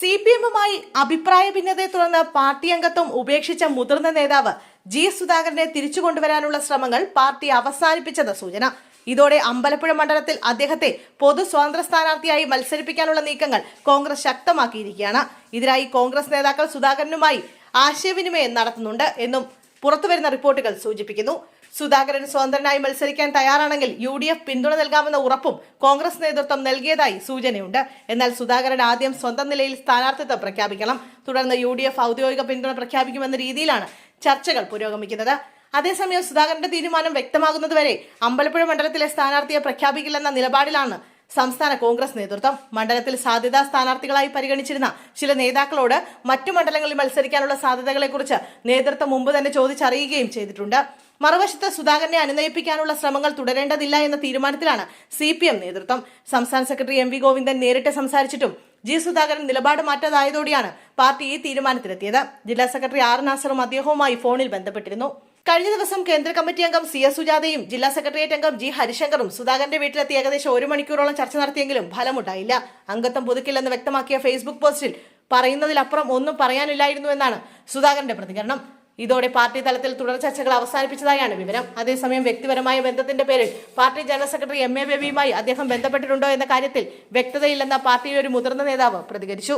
CPM-മായി അഭിപ്രായ ഭിന്നതയെ തുടർന്ന് പാർട്ടി അംഗത്വം ഉപേക്ഷിച്ച മുതിർന്ന നേതാവ് ജി സുധാകരനെ തിരിച്ചുകൊണ്ടുവരാനുള്ള ശ്രമങ്ങൾ പാർട്ടി അവസാനിപ്പിച്ചത് സൂചന. ഇതോടെ അമ്പലപ്പുഴ മണ്ഡലത്തിൽ അദ്ദേഹത്തെ പൊതു സ്വതന്ത്ര സ്ഥാനാർത്ഥിയായി മത്സരിപ്പിക്കാനുള്ള നീക്കങ്ങൾ കോൺഗ്രസ് ശക്തമാക്കിയിരിക്കുകയാണ്. ഇതിനായി കോൺഗ്രസ് നേതാക്കൾ സുധാകരനുമായി ആശയവിനിമയം നടത്തുന്നുണ്ട് എന്നും പുറത്തുവരുന്ന റിപ്പോർട്ടുകൾ സൂചിപ്പിക്കുന്നു. സുധാകരൻ സ്വതന്ത്രനായി മത്സരിക്കാൻ തയ്യാറാണെങ്കിൽ UDF പിന്തുണ നൽകാമെന്ന ഉറപ്പും കോൺഗ്രസ് നേതൃത്വം നൽകിയതായി സൂചനയുണ്ട്. എന്നാൽ സുധാകരൻ ആദ്യം സ്വന്തം നിലയിൽ സ്ഥാനാർത്ഥിത്വം പ്രഖ്യാപിക്കണം. തുടർന്ന് UDF ഔദ്യോഗിക പിന്തുണ പ്രഖ്യാപിക്കുമെന്ന രീതിയിലാണ് ചർച്ചകൾ പുരോഗമിക്കുന്നത്. അതേസമയം സുധാകരന്റെ തീരുമാനം വ്യക്തമാകുന്നതുവരെ അമ്പലപ്പുഴ മണ്ഡലത്തിലെ സ്ഥാനാർത്ഥിയെ പ്രഖ്യാപിക്കില്ലെന്ന നിലപാടിലാണ് സംസ്ഥാന കോൺഗ്രസ് നേതൃത്വം. മണ്ഡലത്തിൽ സാധ്യതാ സ്ഥാനാർത്ഥികളായി പരിഗണിച്ചിരുന്ന ചില നേതാക്കളോട് മറ്റു മണ്ഡലങ്ങളിൽ മത്സരിക്കാനുള്ള സാധ്യതകളെക്കുറിച്ച് നേതൃത്വം മുമ്പ് തന്നെ ചോദിച്ചറിയുകയും ചെയ്തിട്ടുണ്ട്. മറുവശത്ത് സുധാകരനെ അനുനയിപ്പിക്കാനുള്ള ശ്രമങ്ങൾ തുടരേണ്ടതില്ല എന്ന തീരുമാനത്തിലാണ് CPM നേതൃത്വം. സംസ്ഥാന സെക്രട്ടറി MV ഗോവിന്ദൻ നേരിട്ട് സംസാരിച്ചിട്ടും ജി സുധാകരൻ നിലപാട് മാറ്റാതായതോടെയാണ് പാർട്ടി ഈ തീരുമാനത്തിലെത്തിയത്. ജില്ലാ സെക്രട്ടറി R നാസറും അദ്ദേഹവുമായി ഫോണിൽ ബന്ധപ്പെട്ടിരുന്നു. കഴിഞ്ഞ ദിവസം കേന്ദ്ര കമ്മിറ്റി അംഗം CS സുജാതയും ജില്ലാ സെക്രട്ടേറിയറ്റ് അംഗം G ഹരിശങ്കറും സുധാകരന്റെ വീട്ടിലെത്തി ഏകദേശം 1 മണിക്കൂറോളം ചർച്ച നടത്തിയെങ്കിലും ഫലമുണ്ടായില്ല. അംഗത്വം പുതുക്കില്ലെന്ന് വ്യക്തമാക്കിയ ഫേസ്ബുക്ക് പോസ്റ്റിൽ പറയുന്നതിലപ്പുറം ഒന്നും പറയാനില്ലായിരുന്നു എന്നാണ് സുധാകരന്റെ പ്രതികരണം. ഇതോടെ പാർട്ടി തലത്തിൽ തുടർ ചർച്ചകൾ അവസാനിപ്പിച്ചതായാണ് വിവരം. അതേസമയം വ്യക്തിപരമായ ബന്ധത്തിന്റെ പേരിൽ പാർട്ടി ജനറൽ സെക്രട്ടറി MA ബേബിയുമായി അദ്ദേഹം ബന്ധപ്പെട്ടിട്ടുണ്ടോ എന്ന കാര്യത്തിൽ വ്യക്തതയില്ലെന്ന പാർട്ടിയിലെ ഒരു മുതിർന്ന നേതാവ് പ്രതികരിച്ചു.